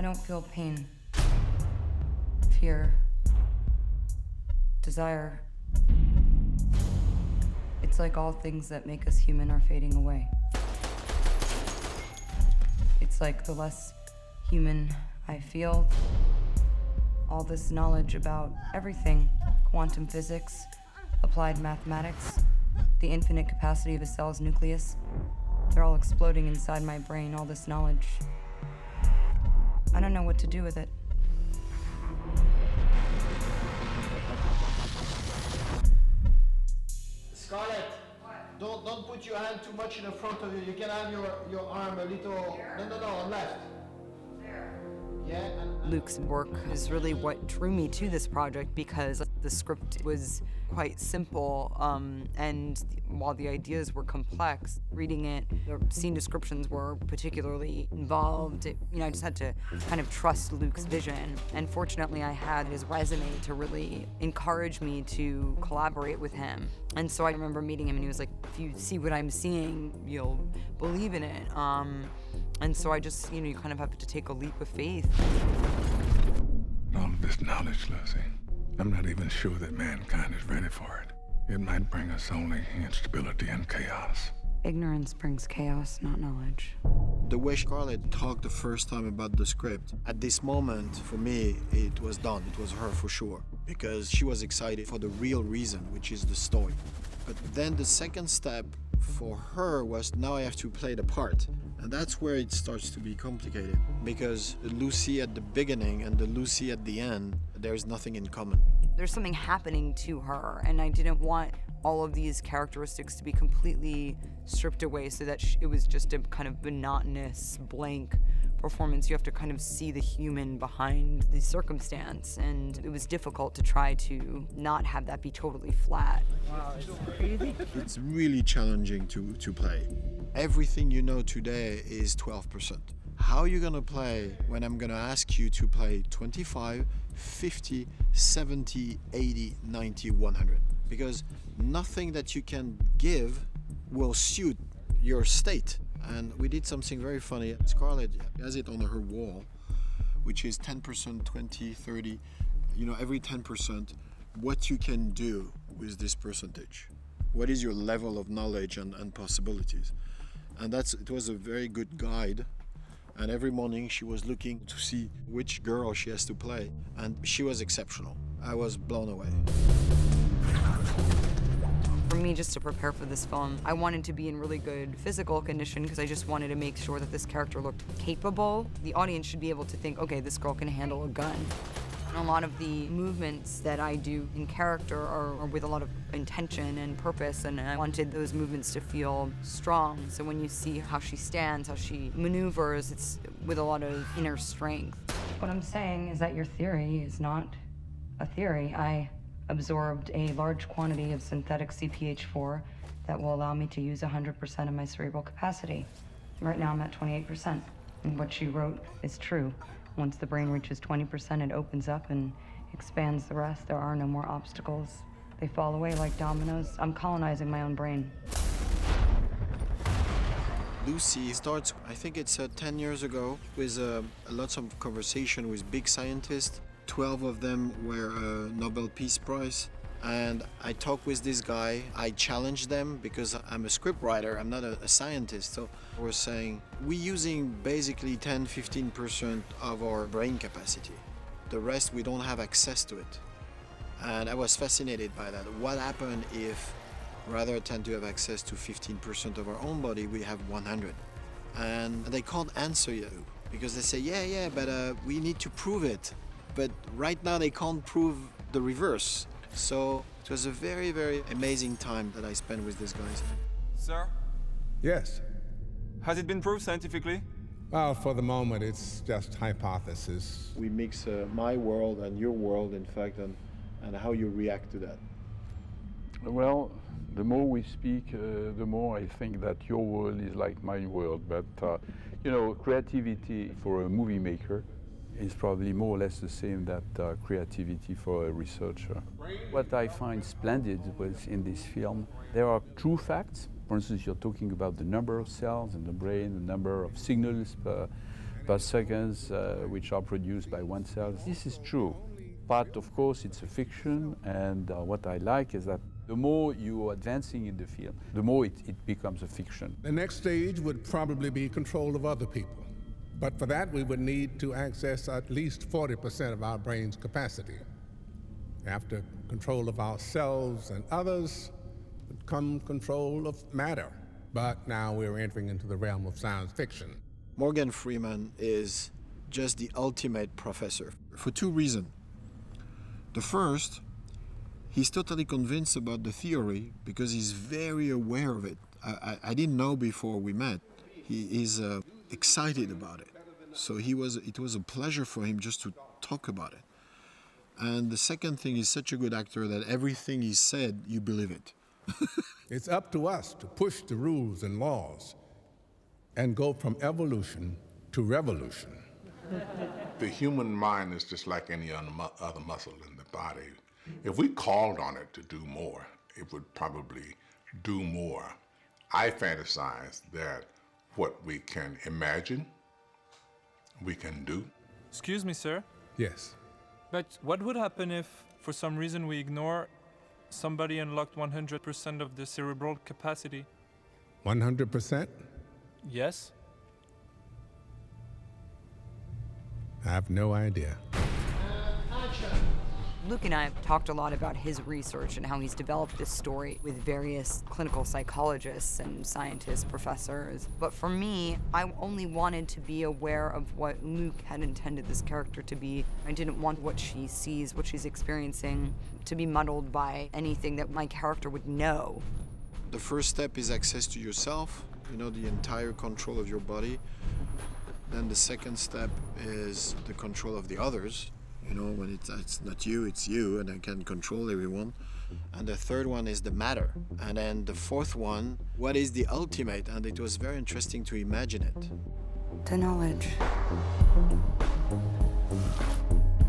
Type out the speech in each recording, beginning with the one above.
I don't feel pain, fear, desire. It's like all things that make us human are fading away. It's like the less human I feel, all this knowledge about everything, quantum physics, applied mathematics, the infinite capacity of a cell's nucleus, they're all exploding inside my brain, all this knowledge. I don't know what to do with it. Scarlett, don't put your hand too much in the front of you. You can have your arm a little. No, on left. Yeah. Luke's work is really what drew me to this project because the script was quite simple, and while the ideas were complex, reading it, the scene descriptions were particularly involved. I just had to kind of trust Luke's vision, and fortunately I had his resume to really encourage me to collaborate with him. And so I remember meeting him and he was like, if you see what I'm seeing, you'll believe in it. And so I just, you kind of have to take a leap of faith. All of this knowledge, Lucy, I'm not even sure that mankind is ready for it. It might bring us only instability and chaos. Ignorance brings chaos, not knowledge. The way Scarlett talked the first time about the script, at this moment, for me, it was done. It was her for sure. Because she was excited for the real reason, which is the story. But then the second step for her was, now I have to play the part. And that's where it starts to be complicated. Because the Lucy at the beginning and the Lucy at the end, there's nothing in common. There's something happening to her, and I didn't want all of these characteristics to be completely stripped away so that it was just a kind of monotonous, blank performance. You have to kind of see the human behind the circumstance, and it was difficult to try to not have that be totally flat. Wow, it's crazy. It's really challenging to play. Everything you know today is 12%. How are you gonna play when I'm gonna ask you to play 25, 50, 70, 80, 90, 100? Because nothing that you can give will suit your state. And we did something very funny. Scarlett has it on her wall, which is 10%, 20, 30, every 10%, what you can do with this percentage. What is your level of knowledge and possibilities? And it was a very good guide. And every morning she was looking to see which girl she has to play. And she was exceptional. I was blown away. For me, just to prepare for this film, I wanted to be in really good physical condition because I just wanted to make sure that this character looked capable. The audience should be able to think, okay, this girl can handle a gun. And a lot of the movements that I do in character are with a lot of intention and purpose, and I wanted those movements to feel strong. So when you see how she stands, how she maneuvers, it's with a lot of inner strength. What I'm saying is that your theory is not a theory. I absorbed a large quantity of synthetic CPH4 that will allow me to use 100% of my cerebral capacity. Right now I'm at 28%, and what she wrote is true. Once the brain reaches 20%, it opens up and expands the rest. There are no more obstacles. They fall away like dominoes. I'm colonizing my own brain. Lucy starts, I think it's 10 years ago, with lots of conversation with big scientists. 12 of them were Nobel Peace Prize. And I talked with this guy. I challenged them because I'm a scriptwriter, I'm not a scientist. So we're saying we're using basically 10-15% of our brain capacity. The rest, we don't have access to it. And I was fascinated by that. What happened if, rather than to have access to 15% of our own body, we have 100? And they can't answer you because they say, yeah, but we need to prove it. But right now they can't prove the reverse. So it was a very, very amazing time that I spent with these guys. Sir? Yes. Has it been proved scientifically? Well, for the moment, it's just hypothesis. We mix my world and your world, in fact, and how you react to that. Well, the more we speak, the more I think that your world is like my world. But, creativity for a movie maker is probably more or less the same that creativity for a researcher. What I find splendid was in this film, there are true facts. For instance, you're talking about the number of cells in the brain, the number of signals per per seconds, which are produced by oneself. This is true. But of course, it's a fiction, and what I like is that the more you are advancing in the film, the more it becomes a fiction. The next stage would probably be control of other people. But for that, we would need to access at least 40% of our brain's capacity. After control of ourselves and others would come control of matter. But now we're entering into the realm of science fiction. Morgan Freeman is just the ultimate professor for two reasons. The first, he's totally convinced about the theory because he's very aware of it. I didn't know before we met. He is excited about it. So it was a pleasure for him just to talk about it. And the second thing, he's such a good actor that everything he said, you believe it. It's up to us to push the rules and laws and go from evolution to revolution. The human mind is just like any other muscle in the body. If we called on it to do more, it would probably do more. I fantasize that what we can imagine, we can do. Excuse me, sir, Yes. but what would happen if, for some reason, we ignore somebody unlocked 100% of the cerebral capacity? 100%? Yes? I have no idea. Luke and I have talked a lot about his research and how he's developed this story with various clinical psychologists and scientists, professors. But for me, I only wanted to be aware of what Luke had intended this character to be. I didn't want what she sees, what she's experiencing, to be muddled by anything that my character would know. The first step is access to yourself, the entire control of your body. Then the second step is the control of the others. When it's not you, it's you, and I can control everyone. And the third one is the matter. And then the fourth one, what is the ultimate? And it was very interesting to imagine it. The knowledge.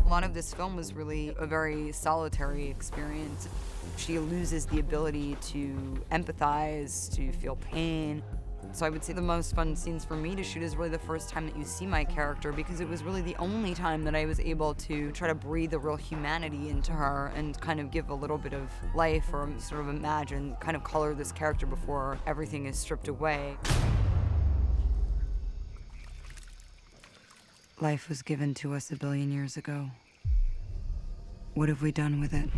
A lot of this film was really a very solitary experience. She loses the ability to empathize, to feel pain. So I would say the most fun scenes for me to shoot is really the first time that you see my character, because it was really the only time that I was able to try to breathe a real humanity into her and kind of give a little bit of life, or sort of imagine, kind of color this character before everything is stripped away. Life was given to us 1 billion years ago. What have we done with it?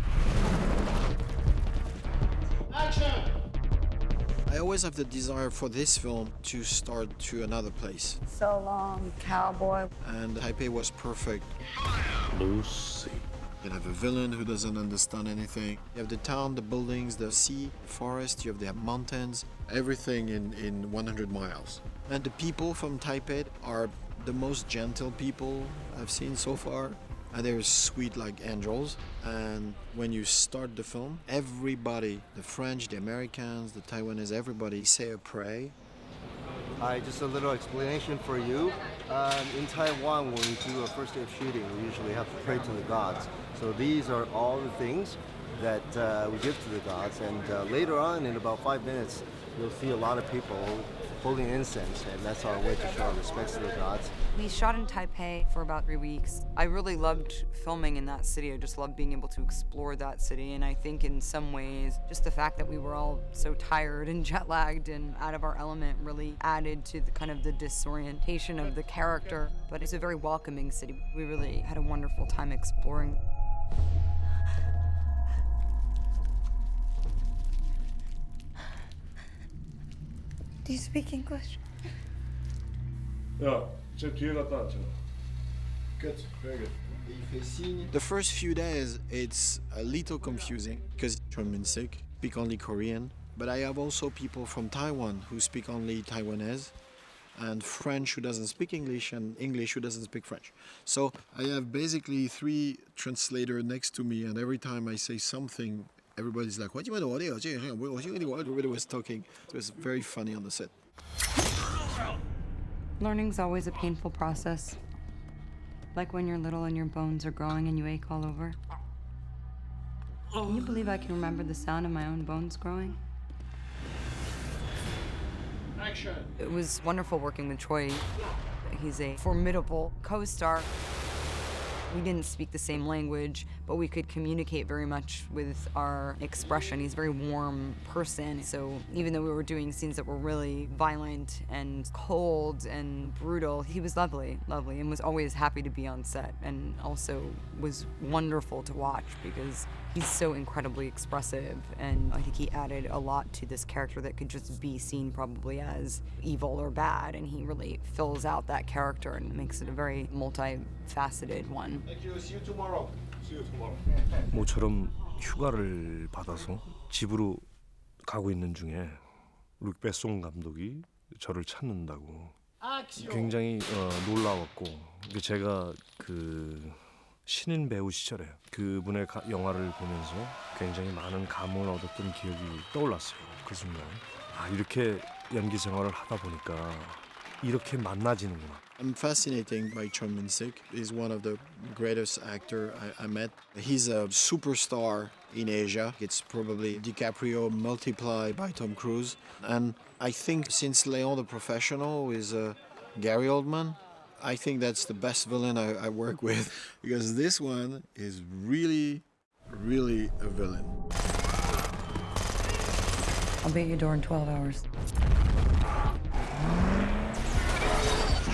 I always have the desire for this film to start to another place. So long, cowboy. And Taipei was perfect. Lucy. You have a villain who doesn't understand anything. You have the town, the buildings, the sea, the forest, you have the mountains, everything in 100 miles. And the people from Taipei are the most gentle people I've seen so far. And they're sweet like angels. And when you start the film, everybody, the French, the Americans, the Taiwanese, everybody say a prayer. Hi, just a little explanation for you. In Taiwan, when we do a first day of shooting, we usually have to pray to the gods. So these are all the things that we give to the gods. And later on, in about 5 minutes, you'll see a lot of people holding incense, and that's our way to show our respects to the gods. We shot in Taipei for about 3 weeks. I really loved filming in that city. I just loved being able to explore that city. And I think in some ways, just the fact that we were all so tired and jet lagged and out of our element really added to the kind of the disorientation of the character. But it's a very welcoming city. We really had a wonderful time exploring. Do you speak English? Yeah, good, very good. The first few days, it's a little confusing because I'm in sick, speak only Korean. But I have also people from Taiwan who speak only Taiwanese, and French who doesn't speak English, and English who doesn't speak French. So I have basically 3 translators next to me, and every time I say something, everybody's like, what do you want to do? Everybody was talking. It was very funny on the set. Learning's always a painful process. Like when you're little and your bones are growing and you ache all over. Can you believe I can remember the sound of my own bones growing? Action. It was wonderful working with Choi. He's a formidable co-star. We didn't speak the same language, but we could communicate very much with our expression. He's a very warm person. So even though we were doing scenes that were really violent and cold and brutal, he was lovely, and was always happy to be on set, and also was wonderful to watch because he's so incredibly expressive, and I think he added a lot to this character that could just be seen probably as evil or bad, and he really fills out that character and makes it a very multifaceted one. Thank you. See you tomorrow. See you tomorrow. 모처럼 휴가를 받아서 집으로 가고 있는 중에 룩 베송 감독이 저를 찾는다고 굉장히 놀라웠고, 제가 그 신인 배우 시절에 그분의 영화를 보면서 굉장히 많은 감흥을 얻었던 기억이 떠올랐어요. 그 순간 이렇게 연기 생활을 하다 보니까 이렇게 만나지는구나. I'm fascinated by Choi Min-sik. He's one of the greatest actors I met. He's a superstar in Asia. It's probably DiCaprio multiplied by Tom Cruise. And I think since Leon the Professional is Gary Oldman, I think that's the best villain I work with, because this one is really, really a villain. I'll be at your door in 12 hours.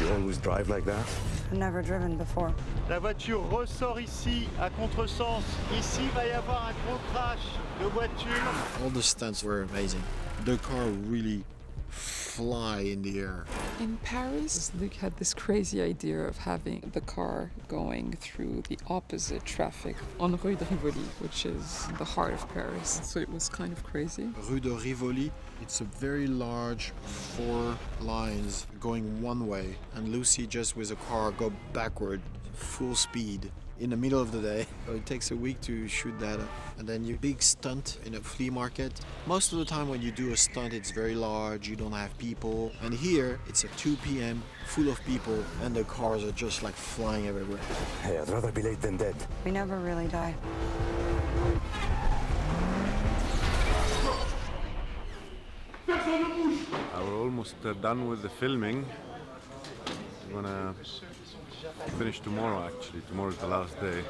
You always drive like that? I've never driven before. La voiture ressort ici à contresens. Ici va y avoir un gros crash de voiture. All the stunts were amazing. The car really fly in the air. In Paris, Luc had this crazy idea of having the car going through the opposite traffic on Rue de Rivoli, which is the heart of Paris. So it was kind of crazy. Rue de Rivoli, it's a very large 4 lines going one way, and Lucy just with a car go backward, full speed, in the middle of the day. So it takes a week to shoot that. And then your big stunt in a flea market. Most of the time when you do a stunt, it's very large, you don't have people. And here, it's at 2 p.m., full of people, and the cars are just like flying everywhere. Hey, I'd rather be late than dead. We never really die. We're almost done with the filming. I'm gonna finish tomorrow, actually. Tomorrow's the last day.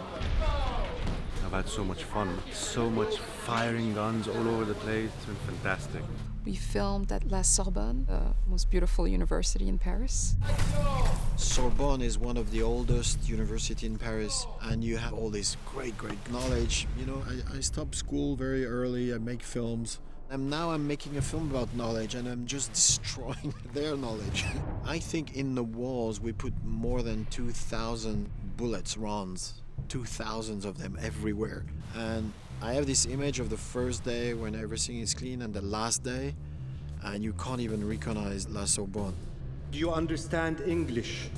I've had so much fun. So much firing guns all over the place. It's been fantastic. We filmed at La Sorbonne, the most beautiful university in Paris. Sorbonne is one of the oldest university in Paris, and you have all this great knowledge. You know, I stopped school very early, I make films. And now I'm making a film about knowledge, and I'm just destroying their knowledge. I think in the walls we put more than 2,000 bullets, rounds, 2,000 of them everywhere. And I have this image of the first day when everything is clean and the last day, and you can't even recognize La Sorbonne. Do you understand English?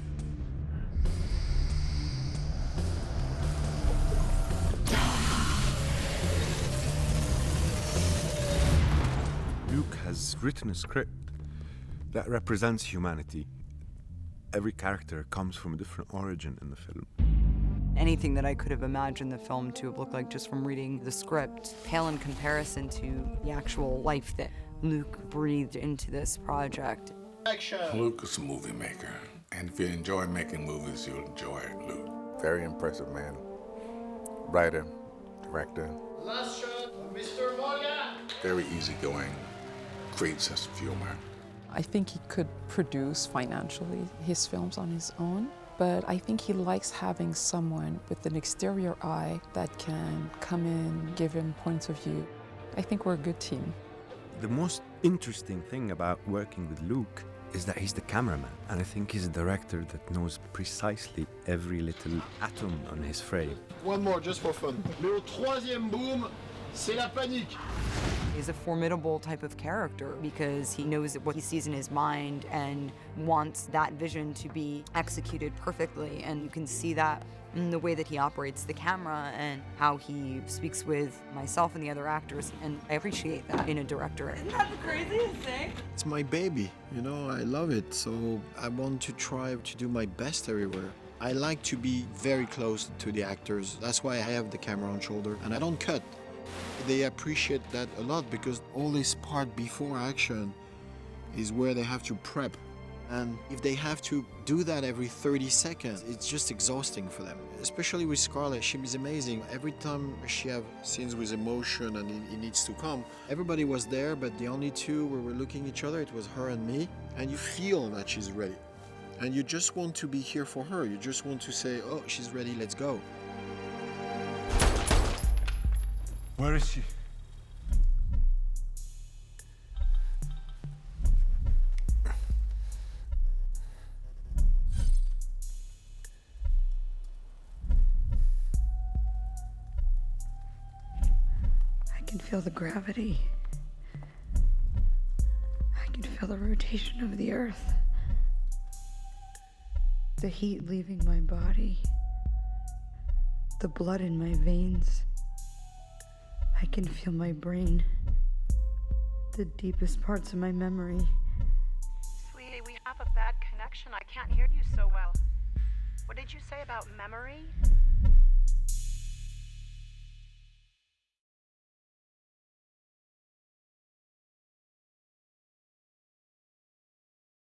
Luc has written a script that represents humanity. Every character comes from a different origin in the film. Anything that I could have imagined the film to have looked like just from reading the script pale in comparison to the actual life that Luc breathed into this project. Action! Luc is a movie maker, and if you enjoy making movies, you'll enjoy Luc. Very impressive man. Writer, director. Last shot, Mr. Morgan! Very easygoing, great sense of humor. I think he could produce financially his films on his own, but I think he likes having someone with an exterior eye that can come in, give him points of view. I think we're a good team. The most interesting thing about working with Luc is that he's the cameraman, and I think he's a director that knows precisely every little atom on his frame. One more, just for fun. Mais au troisième boom, c'est la panique. He's a formidable type of character because he knows what he sees in his mind and wants that vision to be executed perfectly. And you can see that in the way that he operates the camera and how he speaks with myself and the other actors. And I appreciate that in a director. Isn't that the craziest thing? It's my baby, you know, I love it. So I want to try to do my best everywhere. I like to be very close to the actors. That's why I have the camera on shoulder and I don't cut. They appreciate that a lot because all this part before action is where they have to prep And if they have to do that every 30 seconds, it's just exhausting for them. Especially with Scarlett, she is amazing. Every time she have scenes with emotion and it needs to come, everybody was there, but the only two where we're looking at each other, it was her and me. And you feel that she's ready. And you just want to be here for her. You just want to say, oh, she's ready, let's go. Where is she? I can feel the gravity. I can feel the rotation of the earth. The heat leaving my body. The blood in my veins. I can feel my brain. The deepest parts of my memory. Sweetie, we have a bad connection. I can't hear you so well. What did you say about memory?